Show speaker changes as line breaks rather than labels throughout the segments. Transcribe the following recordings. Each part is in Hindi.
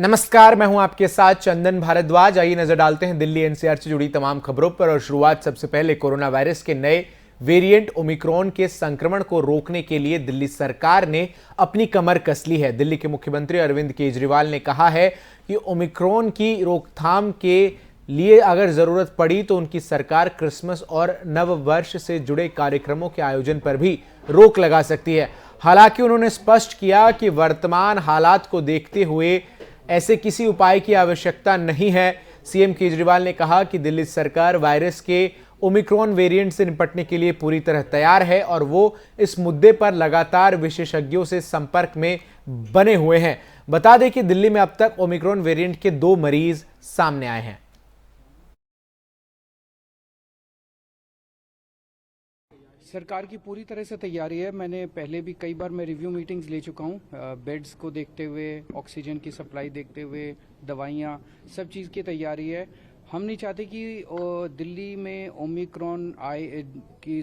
नमस्कार, मैं हूं आपके साथ चंदन भारद्वाज। आइए नजर डालते हैं दिल्ली एनसीआर से जुड़ी तमाम खबरों पर और शुरुआत सबसे पहले कोरोना वायरस के नए वेरिएंट ओमिक्रॉन के संक्रमण को रोकने के लिए दिल्ली सरकार ने अपनी कमर कस ली है। दिल्ली के मुख्यमंत्री अरविंद केजरीवाल ने कहा है कि ओमिक्रॉन की रोकथाम के लिए अगर जरूरत पड़ी तो उनकी सरकार क्रिसमस और नव वर्ष से जुड़े कार्यक्रमों के आयोजन पर भी रोक लगा सकती है। हालांकि उन्होंने स्पष्ट किया कि वर्तमान हालात को देखते हुए ऐसे किसी उपाय की आवश्यकता नहीं है। सीएम केजरीवाल ने कहा कि दिल्ली सरकार वायरस के ओमिक्रॉन वेरिएंट से निपटने के लिए पूरी तरह तैयार है और वो इस मुद्दे पर लगातार विशेषज्ञों से संपर्क में बने हुए हैं। बता दें कि दिल्ली में अब तक ओमिक्रॉन वेरिएंट के 2 मरीज सामने आए हैं।
सरकार की पूरी तरह से तैयारी है। मैंने पहले भी कई बार मैं रिव्यू मीटिंग्स ले चुका हूँ। बेड्स को देखते हुए, ऑक्सीजन की सप्लाई देखते हुए, दवाइयाँ, सब चीज़ की तैयारी है। हम नहीं चाहते कि दिल्ली में ओमिक्रॉन की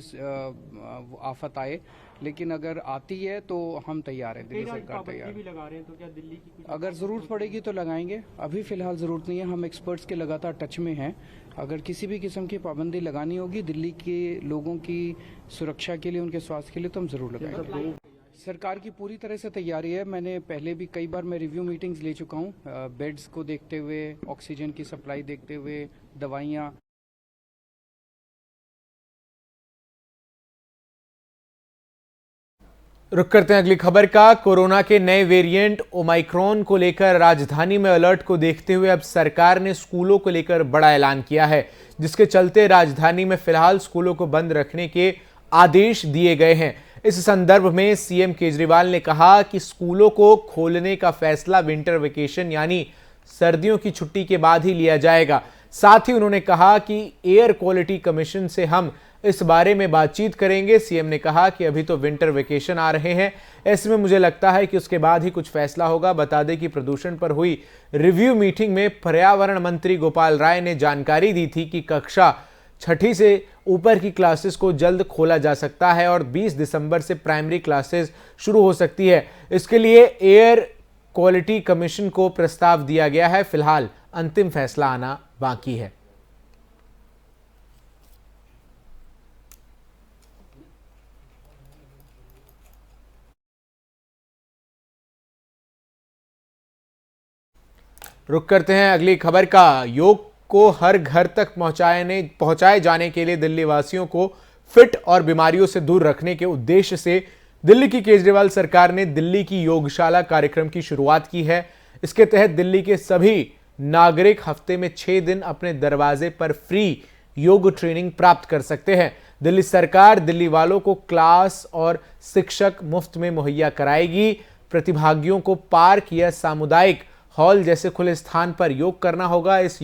आफत आए, लेकिन अगर आती है तो हम तैयार हैं। दिल्ली सरकार तैयार भी लगा रहे हैं, तो क्या दिल्ली की कुछ अगर ज़रूरत पड़ेगी तो लगाएंगे। अभी फ़िलहाल ज़रूरत नहीं है। हम एक्सपर्ट्स के लगातार टच में हैं। अगर किसी भी किस्म की पाबंदी लगानी होगी दिल्ली के लोगों की सुरक्षा के लिए, उनके स्वास्थ्य के लिए, तो हम ज़रूर लगाएंगे। सरकार की पूरी तरह से तैयारी है। मैंने पहले भी कई बार मैं रिव्यू मीटिंग्स ले चुका हूँ। बेड्स को देखते हुए, ऑक्सीजन की सप्लाई देखते हुए, दवाइयाँ।
रुक करते हैं अगली खबर का। कोरोना के नए वेरिएंट ओमाइक्रॉन को लेकर राजधानी में अलर्ट को देखते हुए अब सरकार ने स्कूलों को लेकर बड़ा ऐलान किया है, जिसके चलते राजधानी में फिलहाल स्कूलों को बंद रखने के आदेश दिए गए हैं। इस संदर्भ में सीएम केजरीवाल ने कहा कि स्कूलों को खोलने का फैसला विंटर वेकेशन यानी सर्दियों की छुट्टी के बाद ही लिया जाएगा। साथ ही उन्होंने कहा कि एयर क्वालिटी कमीशन से हम इस बारे में बातचीत करेंगे। सीएम ने कहा कि अभी तो विंटर वेकेशन आ रहे हैं, ऐसे में मुझे लगता है कि उसके बाद ही कुछ फैसला होगा। बता दें कि प्रदूषण पर हुई रिव्यू मीटिंग में पर्यावरण मंत्री गोपाल राय ने जानकारी दी थी कि कक्षा 6ठी से ऊपर की क्लासेस को जल्द खोला जा सकता है और 20 दिसंबर से प्राइमरी क्लासेस शुरू हो सकती है। इसके लिए एयर क्वालिटी कमीशन को प्रस्ताव दिया गया है। फिलहाल अंतिम फैसला आना बाकी है। रुक करते हैं अगली खबर का। योग को हर घर तक पहुंचाए जाने के लिए दिल्ली वासियों को फिट और बीमारियों से दूर रखने के उद्देश्य से दिल्ली की केजरीवाल सरकार ने दिल्ली की योगशाला कार्यक्रम की शुरुआत की है। इसके तहत दिल्ली के सभी नागरिक हफ्ते में 6 दिन अपने दरवाजे पर फ्री योग ट्रेनिंग प्राप्त कर सकते हैं। दिल्ली सरकार दिल्ली वालों को क्लास और शिक्षक मुफ्त में मुहैया कराएगी। प्रतिभागियों को पार्क या सामुदायिक हॉल जैसे खुले स्थान पर योग करना होगा। इस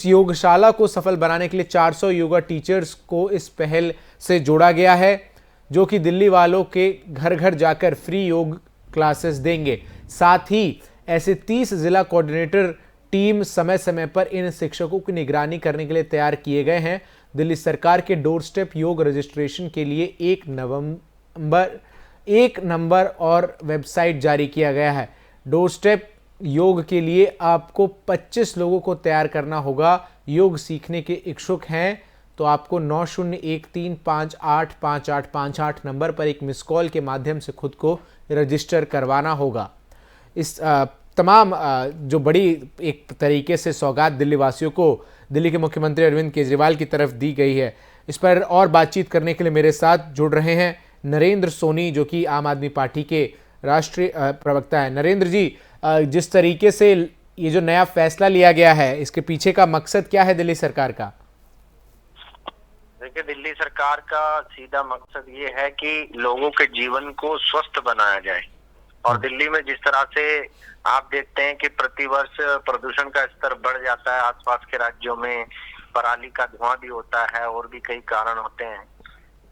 योगशाला को सफल बनाने के लिए 400 योगा टीचर्स को इस पहल से जोड़ा गया है, जो कि दिल्ली वालों के घर घर जाकर फ्री योग क्लासेस देंगे। साथ ही ऐसे 30 जिला कोऑर्डिनेटर टीम समय समय पर इन शिक्षकों की निगरानी करने के लिए तैयार किए गए हैं। दिल्ली सरकार के डोर स्टेप योग रजिस्ट्रेशन के लिए 1 नंबर और वेबसाइट जारी किया गया है। डोर स्टेप योग के लिए आपको 25 लोगों को तैयार करना होगा। योग सीखने के इच्छुक हैं तो आपको 9013585858 नंबर पर एक मिस कॉल के माध्यम से खुद को रजिस्टर करवाना होगा। इस तमाम जो बड़ी एक तरीके से सौगात दिल्ली वासियों को दिल्ली के मुख्यमंत्री अरविंद केजरीवाल की तरफ दी गई है, इस पर और बातचीत करने के लिए मेरे साथ जुड़ रहे हैं नरेंद्र सोनी, जो कि आम आदमी पार्टी के राष्ट्रीय प्रवक्ता है। नरेंद्र जी, जिस तरीके से ये जो नया फैसला लिया गया है, इसके पीछे का मकसद क्या है दिल्ली सरकार का?
देखिए, दिल्ली सरकार का सीधा मकसद ये है कि लोगों के जीवन को स्वस्थ बनाया जाए। और दिल्ली में जिस तरह से आप देखते हैं कि प्रतिवर्ष प्रदूषण का स्तर बढ़ जाता है, आसपास के राज्यों में पराली का धुआं भी होता है और भी कई कारण होते हैं,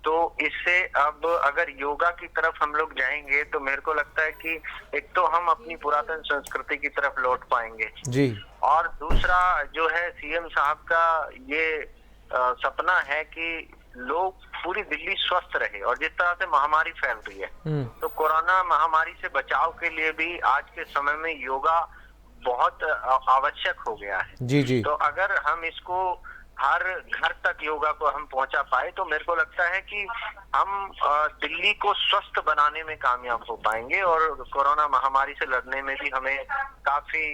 तो इससे अब अगर योगा की तरफ हम लोग जाएंगे तो मेरे को लगता है कि एक तो हम अपनी पुरातन संस्कृति की तरफ लौट पाएंगे
जी,
और दूसरा जो है सीएम साहब का ये सपना है कि लोग पूरी दिल्ली स्वस्थ रहे। और जिस तरह से महामारी फैल रही है, तो कोरोना महामारी से बचाव के लिए भी आज के समय में योगा बहुत आवश्यक हो गया है।
जी जी।
तो अगर हम इसको हर घर तक योगा को हम पहुंचा पाए, तो मेरे को लगता है कि हम दिल्ली को स्वस्थ बनाने में कामयाब हो पाएंगे और कोरोना महामारी से लड़ने में भी हमें काफी।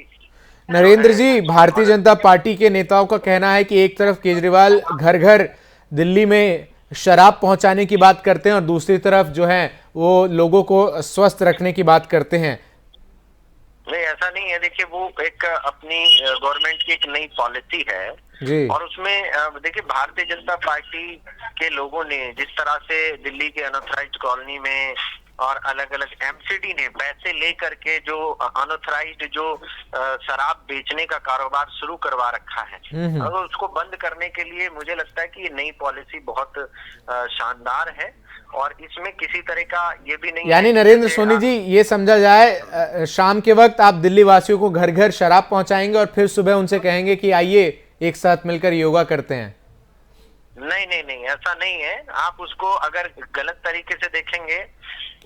नरेंद्र जी, भारतीय जनता पार्टी के नेताओं का कहना है कि एक तरफ केजरीवाल घर घर दिल्ली में शराब पहुंचाने की बात करते हैं और दूसरी तरफ जो है वो लोगों को स्वस्थ रखने की बात करते हैं।
नहीं, ऐसा नहीं है। देखिए, वो एक अपनी गवर्नमेंट की एक नई पॉलिसी है
जी।
और उसमें देखिए, भारतीय जनता पार्टी के लोगों ने जिस तरह से दिल्ली के अनऑथराइज्ड कॉलोनी में और अलग अलग एमसीडी ने पैसे लेकर के जो अनऑथराइज्ड जो शराब बेचने का कारोबार शुरू करवा रखा है, अगर उसको बंद करने के लिए मुझे लगता है कि ये नई पॉलिसी बहुत शानदार है और इसमें किसी तरह का ये भी नहीं,
यानी नरेंद्र सोनी जी, ये समझा जाए शाम के वक्त आप दिल्ली वासियों को घर घर शराब पहुंचाएंगे और फिर सुबह उनसे कहेंगे कि आइए एक साथ मिलकर योगा करते हैं।
नहीं नहीं नहीं, ऐसा नहीं है। आप उसको अगर गलत तरीके से देखेंगे,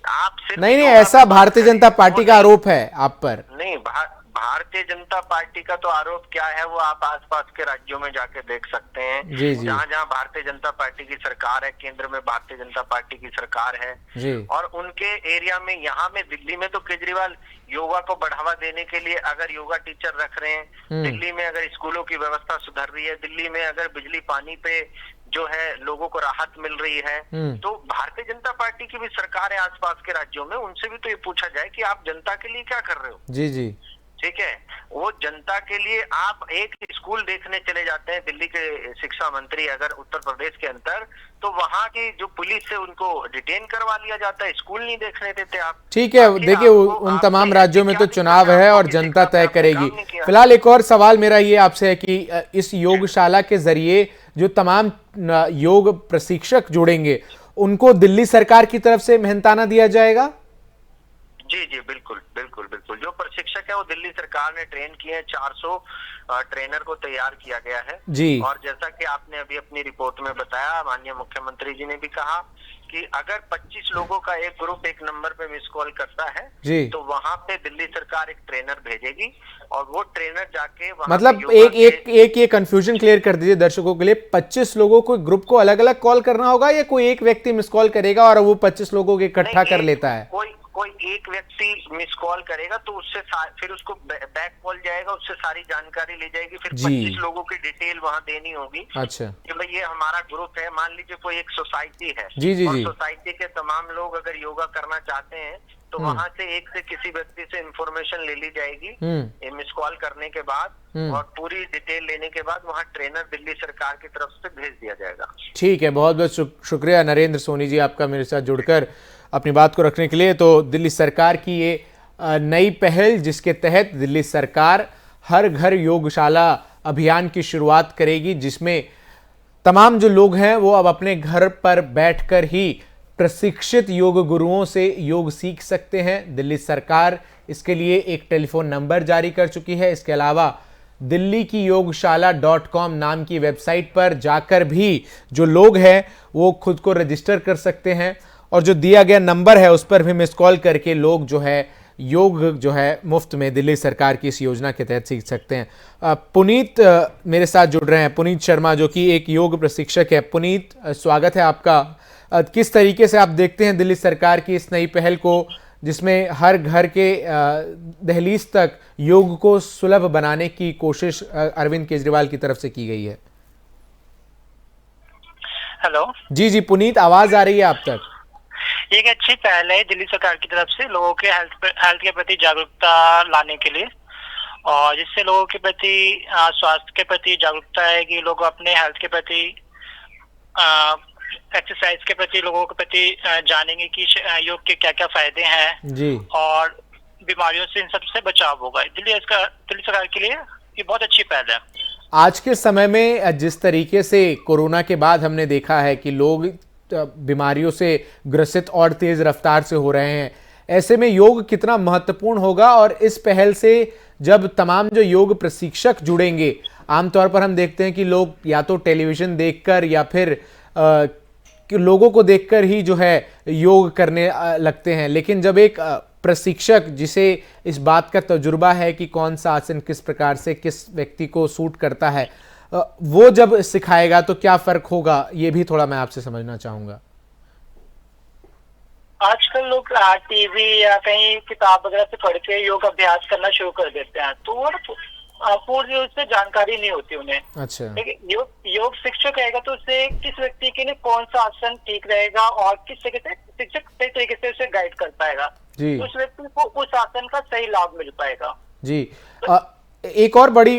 आप सिर्फ
नहीं, ऐसा भारतीय जनता पार्टी का आरोप है आप पर।
नहीं, भारतीय जनता पार्टी का तो आरोप क्या है वो आप आसपास के राज्यों में जाके देख सकते हैं।
जी जी।
जहाँ जहाँ भारतीय जनता पार्टी की सरकार है, केंद्र में भारतीय जनता पार्टी की सरकार है
जी।
और उनके एरिया में, यहाँ में दिल्ली में तो केजरीवाल योगा को बढ़ावा देने के लिए अगर योगा टीचर रख रहे हैं, दिल्ली में अगर स्कूलों की व्यवस्था सुधर रही है, दिल्ली में अगर बिजली पानी पे जो है लोगों को राहत मिल रही है, तो भारतीय जनता पार्टी की भी सरकार है आसपास के राज्यों में, उनसे भी तो ये पूछा जाए कि आप जनता के लिए क्या कर रहे हो।
जी जी।
ठीक है, वो जनता के लिए आप एक स्कूल देखने चले जाते हैं, दिल्ली के शिक्षा मंत्री अगर उत्तर प्रदेश के अंदर, तो वहां की जो पुलिस से उनको डिटेन करवा लिया जाता है, स्कूल नहीं देखने देते आप।
ठीक है, देखिए उन तमाम राज्यों में तो चुनाव है और जनता तय करेगी। फिलहाल एक और सवाल मेरा ये आपसे है कि इस योगशाला के जरिए जो तमाम योग प्रशिक्षक जुड़ेंगे उनको दिल्ली सरकार की तरफ से मेहनताना दिया जाएगा?
जी जी, बिल्कुल बिल्कुल बिल्कुल। जो प्रशिक्षक है वो दिल्ली सरकार ने ट्रेन किए हैं, 400 ट्रेनर को तैयार किया गया है
जी।
और जैसा कि आपने अभी अपनी रिपोर्ट में बताया, माननीय मुख्यमंत्री जी ने भी कहा कि अगर 25 लोगों का एक ग्रुप एक नंबर पे मिस कॉल करता है
जी,
तो वहां पे दिल्ली सरकार एक ट्रेनर भेजेगी और वो ट्रेनर जाके वहां
मतलब एक ये कंफ्यूजन क्लियर कर दीजिए दर्शकों के लिए, 25 लोगों को ग्रुप को अलग अलग कॉल करना होगा या कोई एक व्यक्ति मिस कॉल करेगा और वो 25 लोगों को इकट्ठा कर लेता है?
कोई एक व्यक्ति मिस कॉल करेगा तो उससे फिर उसको बैक कॉल जाएगा, उससे सारी जानकारी ली जाएगी, फिर 25 लोगों की डिटेल वहां देनी होगी।
अच्छा, कि
भाई ये हमारा ग्रुप है। मान लीजिए कोई एक सोसाइटी है
जी जी
और
जी,
सोसाइटी के तमाम लोग अगर योगा करना चाहते हैं तो वहां से एक से किसी व्यक्ति से इंफॉर्मेशन ले ली जाएगी मिस कॉल करने के बाद और पूरी डिटेल लेने के बाद वहां ट्रेनर दिल्ली सरकार की तरफ से भेज दिया जाएगा।
ठीक है, बहुत बहुत शुक्रिया नरेंद्र सोनी जी आपका मेरे साथ जुड़कर अपनी बात को रखने के लिए। तो दिल्ली सरकार की ये नई पहल जिसके तहत दिल्ली सरकार हर घर योगशाला अभियान की शुरुआत करेगी, जिसमें तमाम जो लोग हैं वो अब अपने घर पर बैठकर ही प्रशिक्षित योग गुरुओं से योग सीख सकते हैं। दिल्ली सरकार इसके लिए एक टेलीफोन नंबर जारी कर चुकी है। इसके अलावा दिल्ली की योगशाला.com नाम की वेबसाइट पर जाकर भी जो लोग हैं वो खुद को रजिस्टर कर सकते हैं और जो दिया गया नंबर है उस पर भी मिस कॉल करके लोग जो है योग जो है मुफ्त में दिल्ली सरकार की इस योजना के तहत सीख सकते हैं। पुनीत मेरे साथ जुड़ रहे हैं, पुनीत शर्मा जो कि एक योग प्रशिक्षक है। पुनीत, स्वागत है आपका। किस तरीके से आप देखते हैं दिल्ली सरकार की इस नई पहल को, जिसमें हर घर के दहलीज तक योग को सुलभ बनाने की कोशिश अरविंद केजरीवाल की तरफ से की गई है?
हेलो
जी जी पुनीत, आवाज आ रही है आप तक?
एक अच्छी पहल है दिल्ली सरकार की तरफ से लोगों के हेल्थ के प्रति जागरूकता लाने के लिए, और जिससे लोगों के प्रति स्वास्थ्य के प्रति जागरूकता है कि लोग अपने हेल्थ के प्रति एक्सरसाइज के प्रति लोगों के प्रति जानेंगे कि योग के क्या क्या फायदे हैं
जी,
और बीमारियों से इन सबसे बचाव होगा। दिल्ली सरकार के लिए ये बहुत अच्छी पहल है।
आज के समय में जिस तरीके से कोरोना के बाद हमने देखा है कि लोग बीमारियों से ग्रसित और तेज रफ्तार से हो रहे हैं, ऐसे में योग कितना महत्वपूर्ण होगा? और इस पहल से जब तमाम जो योग प्रशिक्षक जुड़ेंगे, आमतौर पर हम देखते हैं कि लोग या तो टेलीविजन देखकर या फिर कि लोगों को देखकर ही जो है योग करने लगते हैं, लेकिन जब एक प्रशिक्षक जिसे इस बात का तजुर्बा है कि कौन सा आसन किस प्रकार से किस व्यक्ति को सूट करता है, वो जब सिखाएगा तो क्या फर्क होगा, ये भी थोड़ा मैं आपसे समझना चाहूंगा।
आजकल लोग टीवी या कहीं किताब वगैरह से पढ़ के योग अभ्यास करना शुरू कर देते हैं, तो वो पूरी उससे जानकारी नहीं होती उन्हें।
अच्छा।
लेकिन योग शिक्षक रहेगा तो उससे किस व्यक्ति के लिए कौन सा आसन ठीक रहेगा और किस तरीके से शिक्षक सही तरीके से उसे गाइड कर पाएगा,
जी।
उस व्यक्ति को उस आसन का सही लाभ मिल पाएगा।
जी। एक और बड़ी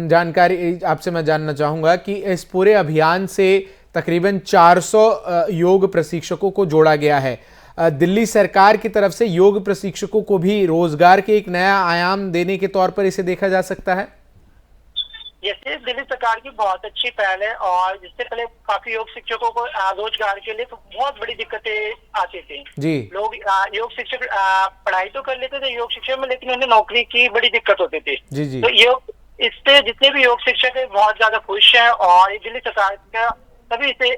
जानकारी आपसे मैं जानना चाहूंगा कि इस पूरे अभियान से तकरीबन 400 योग प्रशिक्षकों को जोड़ा गया है। दिल्ली सरकार की तरफ से योग प्रशिक्षकों को भी रोजगार के एक नया आयाम देने के तौर पर इसे देखा जा सकता है।
ये दिल्ली सरकार की बहुत अच्छी पहल है, और जिससे पहले काफी योग शिक्षकों को रोजगार के लिए तो बहुत बड़ी दिक्कतें आती थी
जी।
लोग योग शिक्षक पढ़ाई तो कर लेते थे योग शिक्षक में, लेकिन उन्हें नौकरी की बड़ी दिक्कत होती थी।
जी जी।
तो योग इससे जितने भी योग शिक्षक है बहुत ज्यादा खुश हैं, और दिल्ली सरकार का सभी इसे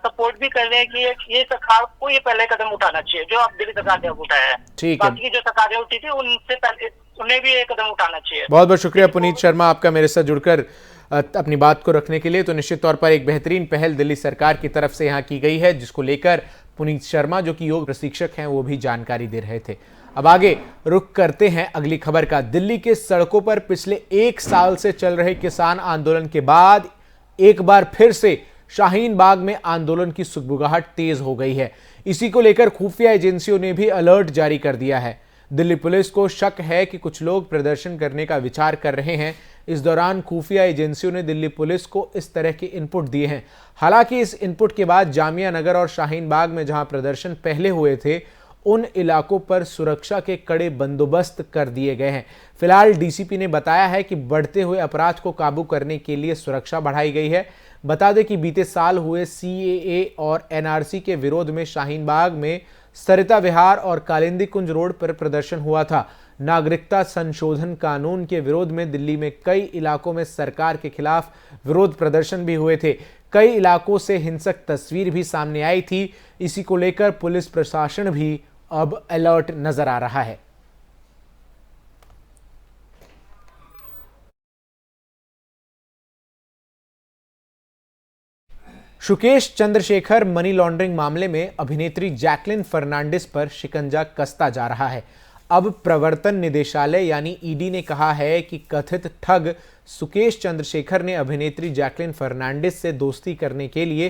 सपोर्ट भी कर रहे हैं कि ये सरकार को ये पहले कदम उठाना चाहिए जो अब दिल्ली सरकार ने उठाया है।
ठीक है।
बाकी की जो सरकारें उठी थी उनसे पहले उन्हें भी ये कदम उठाना चाहिए।
बहुत बहुत शुक्रिया पुनीत शर्मा आपका मेरे साथ जुड़कर अपनी बात को रखने के लिए। तो निश्चित तौर पर एक बेहतरीन पहल दिल्ली सरकार की तरफ से यहाँ की गई है, जिसको लेकर पुनीत शर्मा जो कि योग प्रशिक्षक हैं वो भी जानकारी दे रहे थे। अब आगे रुख करते हैं अगली खबर का। दिल्ली के सड़कों पर पिछले 1 साल से चल रहे किसान आंदोलन के बाद एक बार फिर से शाहीन बाग में आंदोलन की सुगबुगाहट तेज हो गई है। इसी को लेकर खुफिया एजेंसियों ने भी अलर्ट जारी कर दिया है। दिल्ली पुलिस को शक है कि कुछ लोग प्रदर्शन करने का विचार कर रहे हैं। इस दौरान खुफिया एजेंसियों ने दिल्ली पुलिस को इस तरह के इनपुट दिए हैं। हालांकि इस इनपुट के बाद जामिया नगर और शाहीन बाग में जहां प्रदर्शन पहले हुए थे, उन इलाकों पर सुरक्षा के कड़े बंदोबस्त कर दिए गए हैं। फिलहाल डीसीपी ने बताया है कि बढ़ते हुए अपराध को काबू करने के लिए सुरक्षा बढ़ाई गई है। बता दें कि बीते साल हुए सीएए और एनआरसी के विरोध में शाहीन बाग में सरिता विहार और कालिंदी कुंज रोड पर प्रदर्शन हुआ था। नागरिकता संशोधन कानून के विरोध में दिल्ली में कई इलाकों में सरकार के खिलाफ विरोध प्रदर्शन भी हुए थे। कई इलाकों से हिंसक तस्वीर भी सामने आई थी। इसी को लेकर पुलिस प्रशासन भी अब अलर्ट नजर आ रहा है। सुकेश चंद्रशेखर मनी लॉन्ड्रिंग मामले में अभिनेत्री जैकलिन फर्नांडिस पर शिकंजा कसता जा रहा है। अब प्रवर्तन निदेशालय यानी ईडी ने कहा है कि कथित ठग सुकेश चंद्रशेखर ने अभिनेत्री जैकलिन फर्नांडिस से दोस्ती करने के लिए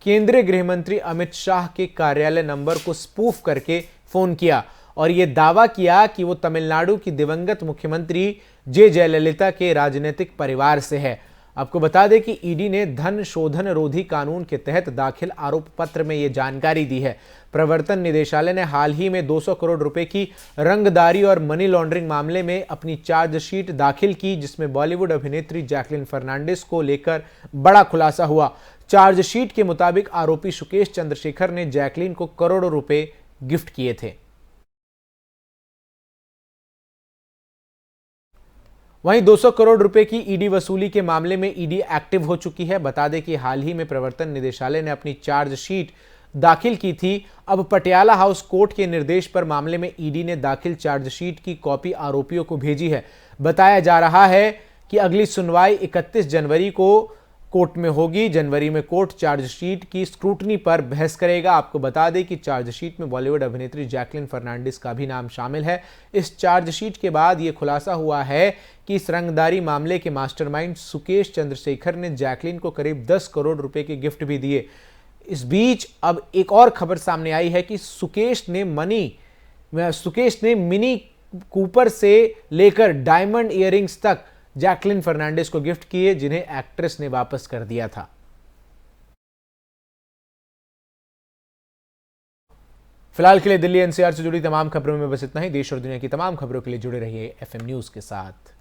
केंद्रीय गृह मंत्री अमित शाह के कार्यालय नंबर को स्पूफ करके फोन किया और यह दावा किया कि वो तमिलनाडु की दिवंगत मुख्यमंत्री जे जयललिता के राजनीतिक परिवार से है। आपको बता दें कि ईडी ने धन शोधन रोधी कानून के तहत दाखिल आरोप पत्र में यह जानकारी दी है। प्रवर्तन निदेशालय ने हाल ही में 200 करोड़ रुपए की रंगदारी और मनी लॉन्ड्रिंग मामले में अपनी चार्जशीट दाखिल की, जिसमें बॉलीवुड अभिनेत्री जैकलिन फर्नांडिस को लेकर बड़ा खुलासा हुआ। चार्जशीट के मुताबिक आरोपी सुकेश चंद्रशेखर ने जैकलिन को करोड़ों रुपए गिफ्ट किए थे। वहीं 200 करोड़ रुपए की ईडी वसूली के मामले में ईडी एक्टिव हो चुकी है। बता दें कि हाल ही में प्रवर्तन निदेशालय ने अपनी चार्जशीट दाखिल की थी। अब पटियाला हाउस कोर्ट के निर्देश पर मामले में ईडी ने दाखिल चार्जशीट की कॉपी आरोपियों को भेजी है। बताया जा रहा है कि अगली सुनवाई 31 जनवरी को कोर्ट में होगी। जनवरी में कोर्ट चार्जशीट की स्क्रूटनी पर बहस करेगा। आपको बता दें कि चार्जशीट में बॉलीवुड अभिनेत्री जैकलिन फर्नांडिस का भी नाम शामिल है। इस चार्जशीट के बाद यह खुलासा हुआ है कि इस रंगदारी मामले के मास्टरमाइंड सुकेश चंद्रशेखर ने जैकलिन को करीब 10 करोड़ रुपए के गिफ्ट भी दिए। इस बीच अब एक और खबर सामने आई है कि सुकेश ने मिनी कूपर से लेकर डायमंड इयररिंग्स तक जैकलिन फर्नांडिस को गिफ्ट किए, जिन्हें एक्ट्रेस ने वापस कर दिया था। फिलहाल के लिए दिल्ली एनसीआर से जुड़ी तमाम खबरों में बस इतना ही। देश और दुनिया की तमाम खबरों के लिए जुड़े रहिए एफएम न्यूज के साथ।